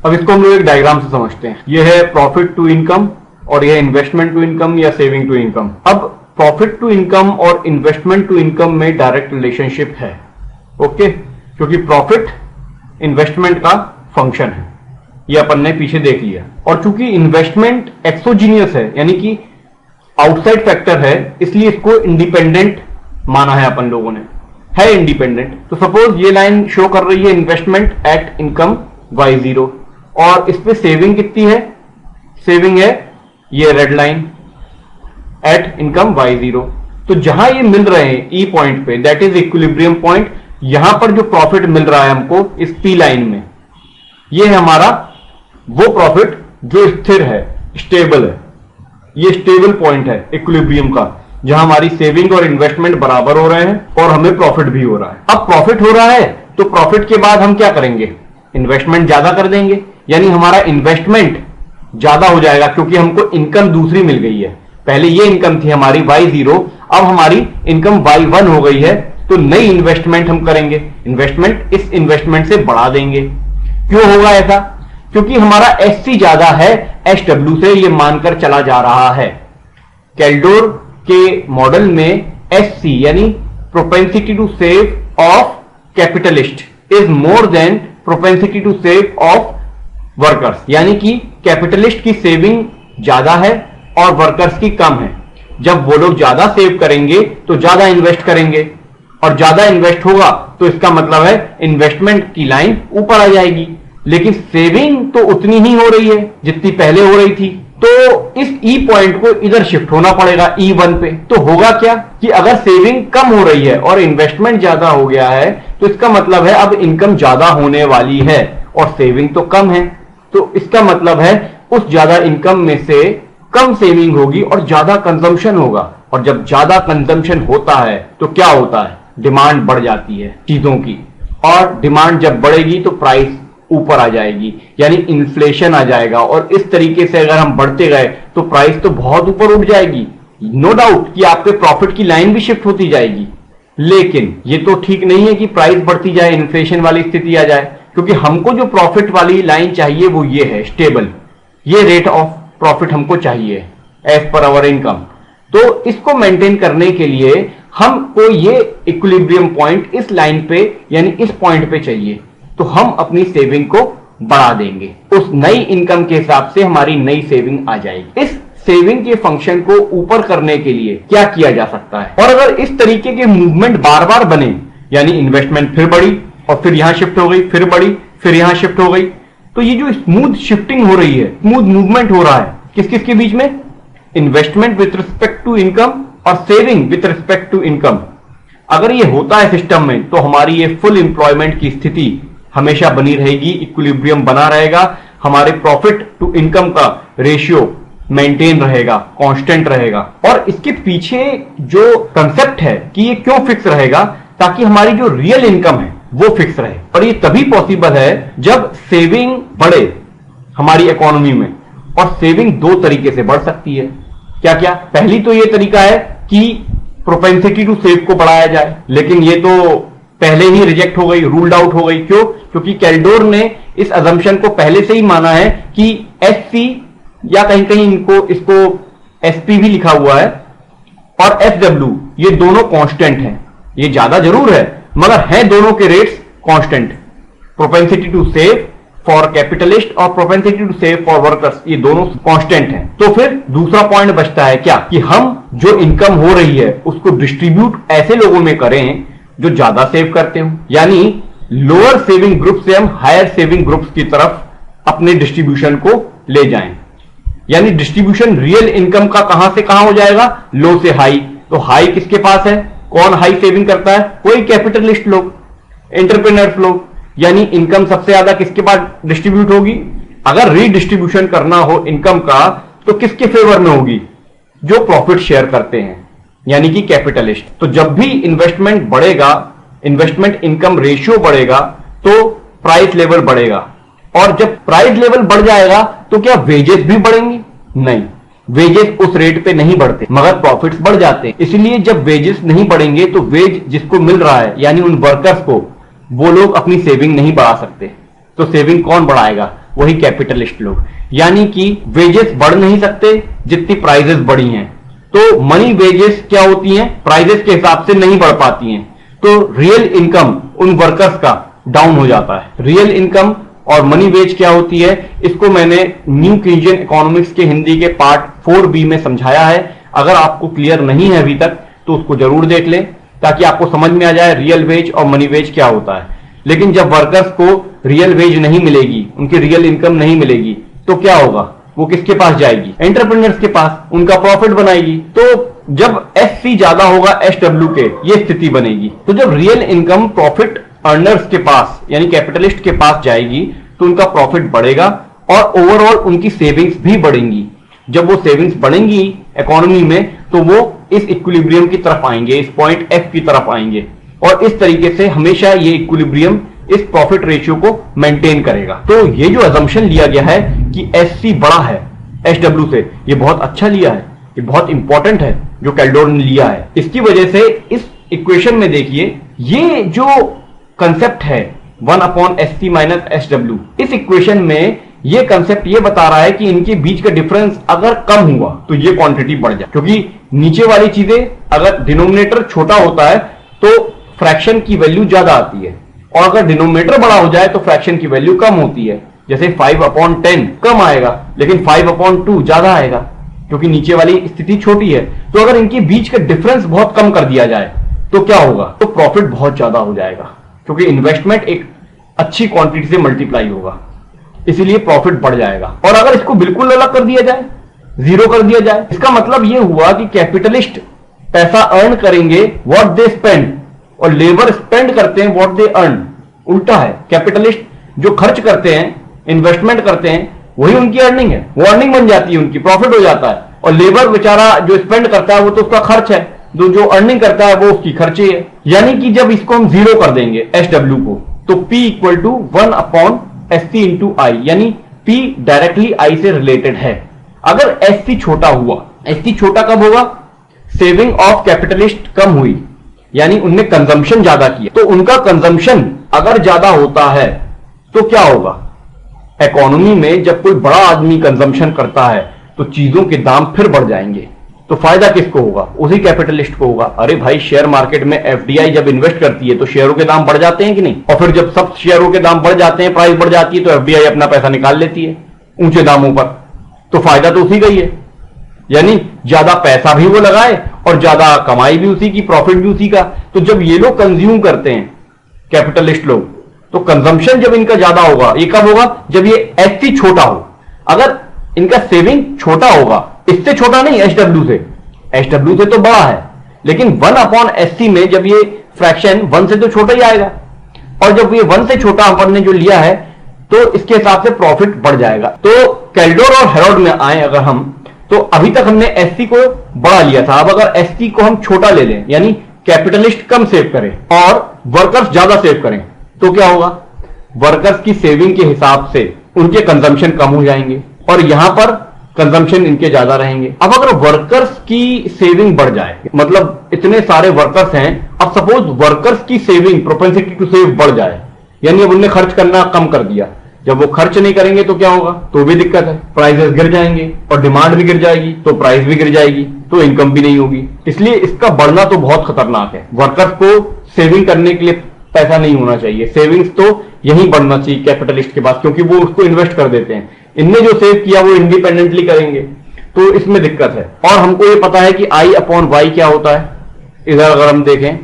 अब इसको हम लोग एक डायग्राम से समझते हैं। यह है प्रॉफिट टू इनकम और यह इन्वेस्टमेंट टू इनकम या सेविंग टू इनकम। अब प्रॉफिट टू इनकम और इन्वेस्टमेंट टू इनकम में डायरेक्ट रिलेशनशिप है, ओके, क्योंकि प्रॉफिट इन्वेस्टमेंट का फंक्शन है, ये अपन ने पीछे देख लिया। और चूंकि इन्वेस्टमेंट एक्सोजीनियस है यानी कि आउटसाइड फैक्टर है, इसलिए इसको इंडिपेंडेंट माना है अपन लोगों ने, है इंडिपेंडेंट। तो सपोज ये लाइन शो कर रही है इन्वेस्टमेंट एट इनकम y0 और इस पे सेविंग कितनी है, सेविंग है ये red line at income y0। तो जहां ये मिल रहे हैं ई पॉइंट पे, दैट इज इक्विलिब्रियम पॉइंट, यहां पर जो प्रॉफिट मिल रहा है हमको इस पी लाइन में, ये है हमारा वो प्रॉफिट जो स्थिर है, स्टेबल है। ये स्टेबल पॉइंट है इक्विलिब्रियम का, जहां हमारी सेविंग और इन्वेस्टमेंट बराबर हो रहे हैं और हमें प्रॉफिट भी हो रहा है। अब प्रॉफिट हो रहा है तो प्रॉफिट के बाद हम क्या करेंगे, इन्वेस्टमेंट ज्यादा कर देंगे, यानी हमारा इन्वेस्टमेंट ज्यादा हो जाएगा क्योंकि हमको इनकम दूसरी मिल गई है। पहले ये इनकम थी हमारी y0, अब हमारी इनकम y1 हो गई है, तो नई इन्वेस्टमेंट हम करेंगे, इन्वेस्टमेंट इस इन्वेस्टमेंट से बढ़ा देंगे। क्यों होगा ऐसा, क्योंकि हमारा SC ज्यादा है SW से, ये मानकर चला जा रहा है। कैल्डोर के मॉडल में SC यानी propensity to save of capitalist is more than propensity to save of workers, यानी कि कैपिटलिस्ट की सेविंग ज्यादा है और वर्कर्स की कम है। जब वो लोग ज्यादा सेव करेंगे तो ज्यादा इन्वेस्ट करेंगे और ज्यादा इन्वेस्ट होगा तो इसका मतलब है इन्वेस्टमेंट की लाइन ऊपर आ जाएगी, लेकिन सेविंग तो उतनी ही हो रही है जितनी पहले हो रही थी। तो इस ई पॉइंट को इधर शिफ्ट होना पड़ेगा E1 पे। तो होगा क्या कि अगर सेविंग कम हो रही है और इन्वेस्टमेंट ज्यादा हो गया है तो इसका मतलब है अब इनकम ज्यादा होने वाली है और सेविंग तो कम है, तो इसका मतलब है उस ज्यादा इनकम में से कम सेविंग होगी और ज्यादा कंजम्पशन होगा। और जब ज्यादा कंजम्पशन होता है तो क्या होता है, डिमांड बढ़ जाती है चीजों की, और डिमांड जब बढ़ेगी तो प्राइस ऊपर आ जाएगी, यानी इन्फ्लेशन आ जाएगा। और इस तरीके से अगर हम बढ़ते गए तो प्राइस तो बहुत ऊपर उठ जाएगी, नो डाउट कि आपके प्रॉफिट की लाइन भी शिफ्ट होती जाएगी। लेकिन ये तो ठीक नहीं है कि प्राइस बढ़ती जाए, इन्फ्लेशन वाली स्थिति आ जाए, क्योंकि हमको जो प्रॉफिट वाली लाइन चाहिए वो ये है स्टेबल, ये रेट ऑफ प्रॉफिट हमको चाहिए एज पर आवर इनकम। तो इसको मेंटेन करने के लिए हमको ये इक्विलिब्रियम पॉइंट इस लाइन पे यानी इस पॉइंट पे चाहिए, तो हम अपनी सेविंग को बढ़ा देंगे, उस नई इनकम के हिसाब से हमारी नई सेविंग आ जाएगी। इस सेविंग के फंक्शन को ऊपर करने के लिए क्या किया जा सकता है, और अगर इस तरीके के मूवमेंट बार बार बने, यानी इन्वेस्टमेंट फिर बढ़ी और फिर यहां शिफ्ट हो गई, फिर बढ़ी, फिर यहां शिफ्ट हो गई, तो ये जो स्मूथ शिफ्टिंग हो रही है, स्मूथ मूवमेंट हो रहा है किस किस के बीच में, investment with respect to income और saving with respect to income, अगर ये होता है सिस्टम में तो हमारी ये फुल एम्प्लॉयमेंट की स्थिति हमेशा बनी रहेगी, इक्विलिब्रियम बना रहेगा, हमारे प्रॉफिट टू इनकम का रेशियो मेंटेन रहेगा, कांस्टेंट रहेगा। और इसके पीछे जो कंसेप्ट है कि ये क्यों फिक्स रहेगा, ताकि हमारी जो रियल इनकम है वो फिक्स रहे। और ये तभी पॉसिबल है जब सेविंग बढ़े हमारी इकोनॉमी में, और सेविंग दो तरीके से बढ़ सकती है। क्या क्या, पहली तो ये तरीका है कि प्रोपेंसिटी टू सेव को बढ़ाया जाए, लेकिन ये तो पहले ही रिजेक्ट हो गई, रूल्ड आउट हो गई। क्यों, क्योंकि कैल्डोर ने इस अजम्पशन को पहले से ही माना है कि SC या कहीं कहीं इसको SP भी लिखा हुआ है और SW, ये दोनों कांस्टेंट हैं। ये ज्यादा जरूर है मगर है दोनों के rates constant, propensity to save for capitalist और propensity to save for workers, ये दोनों कांस्टेंट हैं। तो फिर दूसरा पॉइंट बचता है क्या, कि हम जो इनकम हो रही है उसको डिस्ट्रीब्यूट ऐसे लोगों में करें जो ज्यादा सेव करते हो, यानी लोअर सेविंग ग्रुप से हम हायर सेविंग ग्रुप्स की तरफ अपने डिस्ट्रीब्यूशन को ले जाएं। यानी डिस्ट्रीब्यूशन रियल इनकम का कहां से कहां हो जाएगा, लो से हाई। तो हाई किसके पास है, कौन हाई सेविंग करता है, कोई कैपिटलिस्ट लोग, एंटरप्रेन्योर्स लोग, यानी इनकम सबसे ज्यादा किसके पास डिस्ट्रीब्यूट होगी। अगर रीडिस्ट्रीब्यूशन करना हो इनकम का तो किसके फेवर में होगी, जो प्रॉफिट शेयर करते हैं, यानी कि कैपिटलिस्ट। तो जब भी इन्वेस्टमेंट बढ़ेगा, इन्वेस्टमेंट इनकम रेशियो बढ़ेगा तो प्राइस लेवल बढ़ेगा, और जब प्राइस लेवल बढ़ जाएगा तो क्या वेजेस भी बढ़ेंगे, नहीं, वेजेस उस रेट पे नहीं बढ़ते मगर प्रॉफिट्स बढ़ जाते हैं। इसलिए जब वेजेस नहीं बढ़ेंगे तो वेज जिसको मिल रहा है यानी उन वर्कर्स को, वो लोग अपनी सेविंग नहीं बढ़ा सकते। तो सेविंग कौन बढ़ाएगा, वही कैपिटलिस्ट लोग। यानी कि वेजेस बढ़ नहीं सकते जितनी प्राइजेस बढ़ी हैं, तो मनी वेजेस क्या होती हैं, प्राइजेस के हिसाब से नहीं बढ़ पाती हैं, तो रियल इनकम उन वर्कर्स का डाउन हो जाता है। रियल इनकम और मनी वेज क्या होती है, इसको मैंने न्यू कीजियन इकोनॉमिक्स के हिंदी के पार्ट 4B में समझाया है। अगर आपको क्लियर नहीं है अभी तक तो उसको जरूर देख लें, ताकि आपको समझ में आ जाए रियल वेज और मनी वेज क्या होता है। लेकिन जब वर्कर्स को रियल वेज नहीं मिलेगी, उनकी रियल इनकम नहीं मिलेगी, तो क्या होगा, वो किसके पास जाएगी, एंटरप्रेन्योर्स के पास, उनका प्रॉफिट बनाएगी। तो जब SC ज्यादा होगा SW के, ये स्थिति बनेगी। तो जब रियल इनकम प्रॉफिट अर्नर्स के पास यानी कैपिटलिस्ट के पास जाएगी तो उनका प्रॉफिट बढ़ेगा और ओवरऑल उनकी सेविंग्स भी बढ़ेंगी। जब वो सेविंग्स बढ़ेंगी इकोनॉमी में, तो वो इस इक्विलिब्रियम की तरफ आएंगे, इस पॉइंट F की तरफ आएंगे, और इस तरीके से हमेशा ये इक्विलिब्रियम इस प्रॉफिट रेशियो को मेंटेन करेगा। तो ये जो अजम्पशन लिया गया है कि SC बड़ा है SW से, ये बहुत अच्छा लिया है, ये बहुत इंपॉर्टेंट है जो कैल्डोर ने लिया है। इसकी वजह से इस इक्वेशन में देखिए, ये जो कंसेप्ट है 1/SC माइनस SW, इस इक्वेशन में ये कंसेप्ट ये बता रहा है कि इनके बीच का डिफरेंस अगर कम हुआ तो ये क्वांटिटी बढ़ जाए, क्योंकि नीचे वाली चीजें अगर डिनोमिनेटर छोटा होता है तो फ्रैक्शन की वैल्यू ज्यादा आती है, और अगर डिनोमिनेटर बड़ा हो जाए तो फ्रैक्शन की वैल्यू कम होती है। जैसे 5/10 कम आएगा, लेकिन 5/2 ज्यादा आएगा, क्योंकि नीचे वाली स्थिति छोटी है। तो अगर इनके बीच का डिफरेंस बहुत कम कर दिया जाए तो क्या होगा, तो प्रॉफिट बहुत ज्यादा हो जाएगा, क्योंकि इन्वेस्टमेंट एक अच्छी क्वांटिटी से मल्टीप्लाई होगा, इसीलिए प्रॉफिट बढ़ जाएगा। और अगर इसको बिल्कुल अलग कर दिया जाए, जीरो कर दिया जाए, इसका मतलब यह हुआ कि कैपिटलिस्ट पैसा अर्न करेंगे व्हाट दे स्पेंड, और लेबर स्पेंड करते हैं व्हाट दे अर्न। उल्टा है, कैपिटलिस्ट जो खर्च करते हैं, इन्वेस्टमेंट करते हैं, वही उनकी अर्निंग है, वो अर्निंग बन जाती है उनकी, प्रॉफिट हो जाता है। और लेबर बेचारा जो स्पेंड करता है वो तो उसका खर्च है, जो अर्निंग करता है वो उसकी खर्चे है। यानी कि जब इसको हम जीरो कर देंगे SW को, तो P equal to 1/SC into I, यानी P डायरेक्टली I से रिलेटेड है। अगर SC छोटा हुआ, SC छोटा कब होगा, सेविंग ऑफ कैपिटलिस्ट कम हुई, यानी उनने कंजम्पशन ज्यादा किया, तो उनका कंजम्पशन अगर ज्यादा होता है तो क्या होगा, इकोनॉमी में जब कोई बड़ा आदमी कंजम्पशन करता है तो चीजों के दाम फिर बढ़ जाएंगे। तो फायदा किसको होगा, उसी कैपिटलिस्ट को होगा। अरे भाई, शेयर मार्केट में FDI जब इन्वेस्ट करती है तो शेयरों के दाम बढ़ जाते हैं कि नहीं, और फिर जब सब शेयरों के दाम बढ़ जाते हैं, प्राइस बढ़ जाती है, तो FDI अपना पैसा निकाल लेती है ऊंचे दामों पर, तो फायदा तो उसी का ही है। यानी ज्यादा पैसा भी वो लगाए और ज्यादा कमाई भी उसी की, प्रॉफिट भी उसी का। तो जब ये लोग कंज्यूम करते हैं कैपिटलिस्ट लोग, तो कंजम्पशन जब इनका ज्यादा होगा, ये कब होगा, जब ये SC छोटा हो। अगर इनका सेविंग छोटा होगा, इससे छोटा नहीं, SW से तो बड़ा है, लेकिन 1/SC में जब ये फ्रैक्शन 1 से तो छोटा ही आएगा, और जब ये 1 से छोटा अपन ने जो लिया है तो इसके हिसाब से प्रॉफिट बढ़ जाएगा। तो कैल्डोर और हेरोड में आए अगर हम, तो अभी तक हमने SC को बड़ा लिया था, अब अगर SC को हम छोटा ले लें, यानी कैपिटलिस्ट कम सेव करें और वर्कर्स ज्यादा सेव करें, तो क्या होगा, वर्कर्स की सेविंग के हिसाब से उनके कंजम्पशन कम हो जाएंगे और यहां पर कंजम्पशन इनके ज्यादा रहेंगे। अब अगर वर्कर्स की सेविंग बढ़ जाए, मतलब इतने सारे वर्कर्स हैं, अब सपोज वर्कर्स की सेविंग, प्रोपेंसिटी टू सेव बढ़ जाए, यानी अब उनने खर्च करना कम कर दिया, जब वो खर्च नहीं करेंगे तो क्या होगा, तो भी दिक्कत है, प्राइसेस गिर जाएंगे और डिमांड भी गिर जाएगी, तो प्राइस भी गिर जाएगी, तो इनकम भी नहीं होगी। इसलिए इसका बढ़ना तो बहुत खतरनाक है। वर्कर्स को सेविंग करने के लिए पैसा नहीं होना चाहिए, सेविंग्स तो यही बढ़ना चाहिए कैपिटलिस्ट के पास, क्योंकि वो उसको इन्वेस्ट कर देते हैं। इनने जो सेव किया वो इंडिपेंडेंटली करेंगे, तो इसमें दिक्कत है। और हमको ये पता है कि I/Y क्या होता है। इधर अगर हम देखें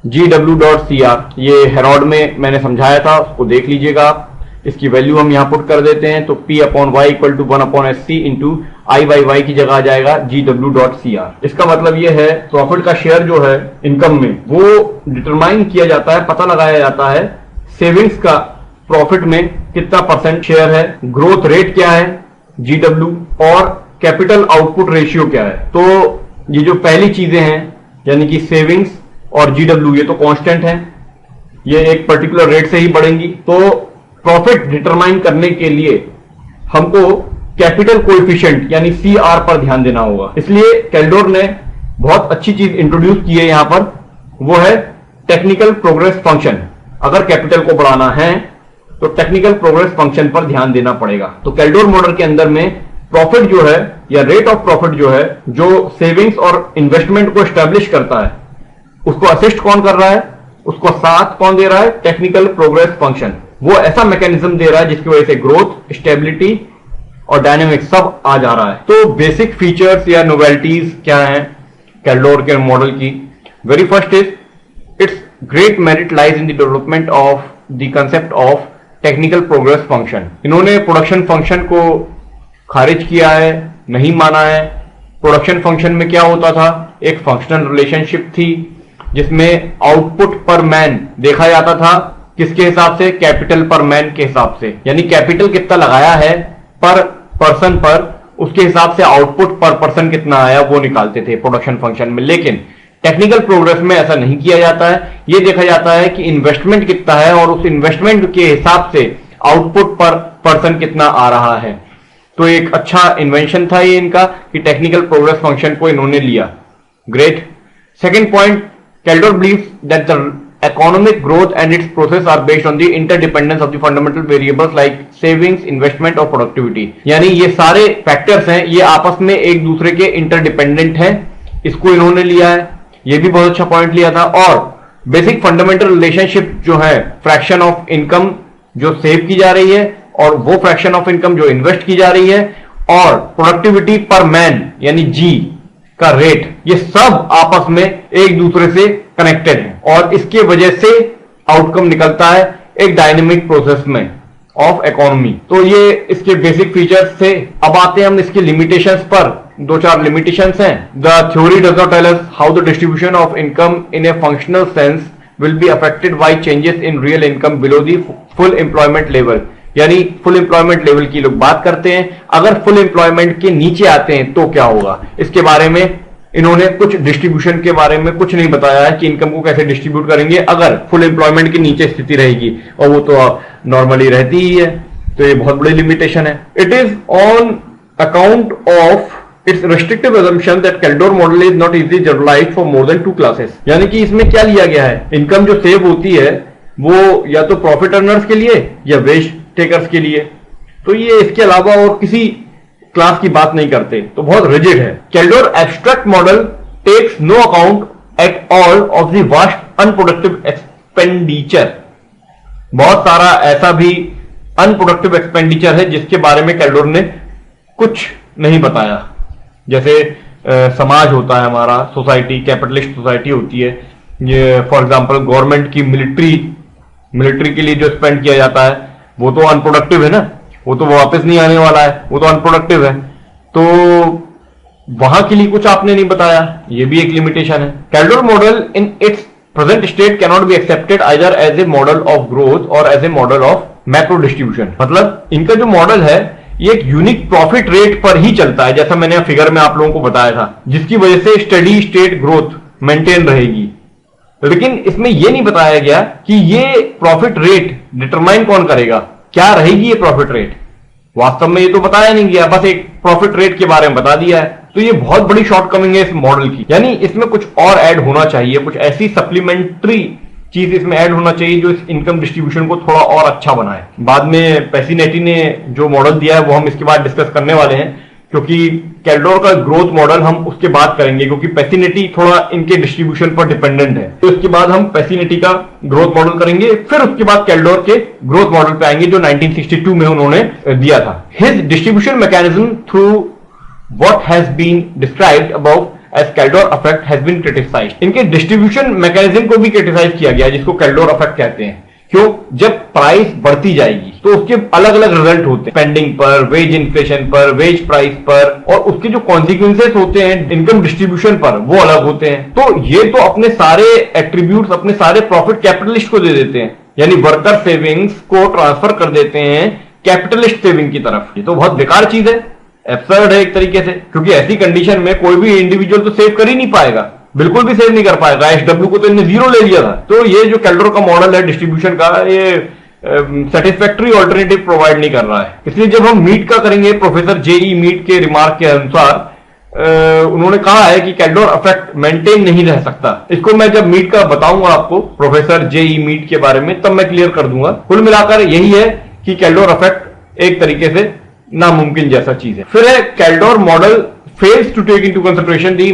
GW.CR, ये हेरोड में मैंने समझाया था, उसको देख लीजिएगा आप। इसकी वैल्यू हम यहां पुट कर देते हैं, तो P/Y equal to 1/SC into I/Y की जगह आ जाएगा GW.CR। इसका मतलब ये है, प्रॉफिट का शेयर जो है इनकम में, वो डिटरमाइन किया जाता है, पता लगाया जाता है सेविंग्स का प्रॉफिट में कितना % शेयर है, ग्रोथ रेट क्या है GW, और कैपिटल आउटपुट रेशियो क्या है। तो ये जो पहली चीजें हैं, यानी कि सेविंग्स और GW, ये तो कांस्टेंट है, ये एक पर्टिकुलर रेट से ही बढ़ेंगी। तो प्रॉफिट डिटरमाइन करने के लिए हमको कैपिटल कोएफिशिएंट यानी CR पर ध्यान देना होगा। इसलिए कैल्डोर ने बहुत अच्छी चीज इंट्रोड्यूस की है यहां पर, वो है टेक्निकल प्रोग्रेस फंक्शन। अगर कैपिटल को बढ़ाना है तो टेक्निकल प्रोग्रेस फंक्शन पर ध्यान देना पड़ेगा। तो कैल्डोर मॉडल के अंदर में प्रॉफिट जो है या रेट ऑफ प्रॉफिट जो है, जो सेविंग्स और इन्वेस्टमेंट को एस्टेब्लिश करता है, उसको असिस्ट कौन कर रहा है, उसको साथ कौन दे रहा है, टेक्निकल प्रोग्रेस फंक्शन। वो ऐसा मैकेनिज्म दे रहा है जिसकी वजह से ग्रोथ, स्टेबिलिटी और डायनेमिक सब आ जा रहा है। तो बेसिक फीचर्स या नोवेल्टीज क्या हैं कैल्डोर के मॉडल की? Very first is it's great merit lies in the development of the concept of technical progress function. इन्होंने प्रोडक्शन फंक्शन को खारिज किया है, नहीं माना है। प्रोडक्शन फंक्शन में क्या होता था, एक फंक्शनल रिलेशनशिप थी जिसमें आउटपुट पर मैन देखा जाता था, किसके हिसाब से, कैपिटल पर मैन के हिसाब से, यानी कैपिटल कितना लगाया है पर पर्सन पर, उसके हिसाब से आउटपुट पर पर्सन कितना आया वो निकालते थे प्रोडक्शन फंक्शन में। लेकिन टेक्निकल प्रोग्रेस में ऐसा नहीं किया जाता है, यह देखा जाता है कि इन्वेस्टमेंट कितना है और उस इन्वेस्टमेंट के हिसाब से आउटपुट पर पर्सन कितना आ रहा है। तो एक अच्छा इन्वेंशन था ये इनका कि टेक्निकल प्रोग्रेस फंक्शन को इन्होंने लिया। Great. Second point, Kaldor believes that the economic growth and its process are based on the interdependence of the fundamental variables like savings, investment और productivity। यानी ये सारे फैक्टर्स हैं, ये आपस में एक दूसरे के इंटरडिपेंडेंट हैं, इसको इन्होंने लिया है। ये भी बहुत अच्छा पॉइंट लिया था। और बेसिक फंडामेंटल रिलेशनशिप जो है फ्रैक्शन ऑफ इनकम जो सेव की जा रही है और वो फ्रैक्शन ऑफ इनकम जो इन्वेस्ट की जा रही है और प्रोडक्टिविटी पर मैन यानी जी का रेट, ये सब आपस में एक दूसरे से कनेक्टेड है और इसके वजह से आउटकम निकलता है एक डायनेमिक प्रोसेस में ऑफ इकोनॉमी। तो ये इसके बेसिक फीचर्स थे। अब आते हैं हम इसके लिमिटेशंस पर। दो चार लिमिटेशंस हैं। The theory does not tell us how the distribution of income in a functional sense will be affected by changes in real income below the full employment level. यानी फुल एम्प्लॉयमेंट लेवल की लोग बात करते हैं, अगर full employment के नीचे आते हैं तो क्या होगा, इसके बारे में इन्होंने कुछ डिस्ट्रीब्यूशन के बारे में कुछ नहीं बताया है कि इनकम को कैसे डिस्ट्रीब्यूट करेंगे अगर फुल एम्प्लॉयमेंट के नीचे स्थिति रहेगी, और वो तो नॉर्मली रहती ही है। तो ये बहुत बड़ी लिमिटेशन है। It is on account of its restrictive assumption that Kaldor model is not easily generalized for more than 2 classes। यानी कि इसमें क्या लिया गया है, इनकम जो सेव होती है वो या तो प्रॉफिट अर्नर्स के लिए या वेज टेकर्स के लिए। तो ये इसके अलावा और किसी क्लास की बात नहीं करते, तो बहुत रिजिड है। Kaldor abstract model takes no account at all of the vast unproductive expenditure. बहुत सारा ऐसा भी अनप्रोडक्टिव एक्सपेंडिचर है जिसके बारे में कैल्डोर ने कुछ नहीं बताया। जैसे समाज होता है हमारा, सोसाइटी, कैपिटलिस्ट सोसाइटी होती है, ये फॉर एग्जांपल गवर्नमेंट की मिलिट्री के लिए जो स्पेंड किया जाता है वो तो अनप्रोडक्टिव है ना, वो तो वापस नहीं आने वाला है, वो तो अनप्रोडक्टिव है। तो वहां के लिए कुछ आपने नहीं बताया, ये भी एक लिमिटेशन है। Kaldor model in its present state cannot be accepted either as a model of growth और as a model of macro distribution. मतलब इनका जो मॉडल है ये एक यूनिक प्रॉफिट रेट पर ही चलता है, जैसा मैंने फिगर में आप लोगों को बताया था, जिसकी वजह से स्टेडी स्टेट ग्रोथ मेंटेन रहेगी। लेकिन इसमें यह नहीं बताया गया कि ये प्रॉफिट रेट डिटरमाइन कौन करेगा, क्या रहेगी ये प्रॉफिट रेट। वास्तव में ये तो बताया नहीं गया, बस एक प्रॉफिट रेट के बारे में बता दिया है। तो ये बहुत बड़ी शॉर्टकमिंग है इस मॉडल की। यानी इसमें कुछ और ऐड होना चाहिए, कुछ ऐसी सप्लीमेंट्री चीज इसमें ऐड होना चाहिए जो इस इनकम डिस्ट्रीब्यूशन को थोड़ा और अच्छा बनाए। बाद में पैसिनेटी ने जो मॉडल दिया है वो हम इसके बाद डिस्कस करने वाले हैं, क्योंकि कैल्डोर का ग्रोथ मॉडल हम उसके बाद करेंगे, क्योंकि पैसिनेटी थोड़ा इनके डिस्ट्रीब्यूशन पर डिपेंडेंट है। तो इसके बाद हम पैसिनेटी का ग्रोथ मॉडल करेंगे, फिर उसके बाद कैल्डोर के ग्रोथ मॉडल पे आएंगे जो 1962 में उन्होंने दिया था। His distribution mechanism through what has been described above as Kaldor effect has been criticised. इनके डिस्ट्रीब्यूशन मैकेनिज्म को भी क्रिटिसाइज किया गया, जिसको कैल्डोर इफेक्ट कहते हैं। क्यों? जब प्राइस बढ़ती जाएगी तो उसके अलग अलग रिजल्ट होते हैं, स्पेंडिंग पर, वेज इन्फ्लेशन पर, वेज प्राइस पर, और उसके जो कॉन्सिक्वेंसेस होते हैं इनकम डिस्ट्रीब्यूशन पर वो अलग होते हैं। तो ये तो अपने सारे एट्रीब्यूट्स अपने सारे प्रॉफिट कैपिटलिस्ट को दे देते हैं, यानी वर्कर सेविंग्स को ट्रांसफर कर देते हैं कैपिटलिस्ट सेविंग की तरफ। ये तो बहुत बेकार चीज है, एब्सर्ड है एक तरीके से, क्योंकि ऐसी कंडीशन में कोई भी इंडिविजुअल तो सेव कर ही नहीं पाएगा, बिल्कुल भी सेव नहीं कर पाएगा। एसडब्ल्यू को तो इन्हें 0 ले लिया था। तो ये जो कैल्डोर का मॉडल है डिस्ट्रीब्यूशन का, ये सेटिस्फैक्टरी ऑल्टरनेटिव प्रोवाइड नहीं कर रहा है। इसलिए जब हम मीट का करेंगे, प्रोफेसर जेई मीट के रिमार्क के अनुसार उन्होंने कहा है कि कैल्डोर इफेक्ट मेंटेन नहीं रह सकता। इसको मैं जब मीट का बताऊंगा आपको, प्रोफेसर जेई मीट के बारे में, तब मैं क्लियर कर दूंगा। कुल मिलाकर यही है कि कैल्डोर इफेक्ट एक तरीके से नामुमकिन जैसा चीज है। फिर है Kaldor model fails to take into consideration the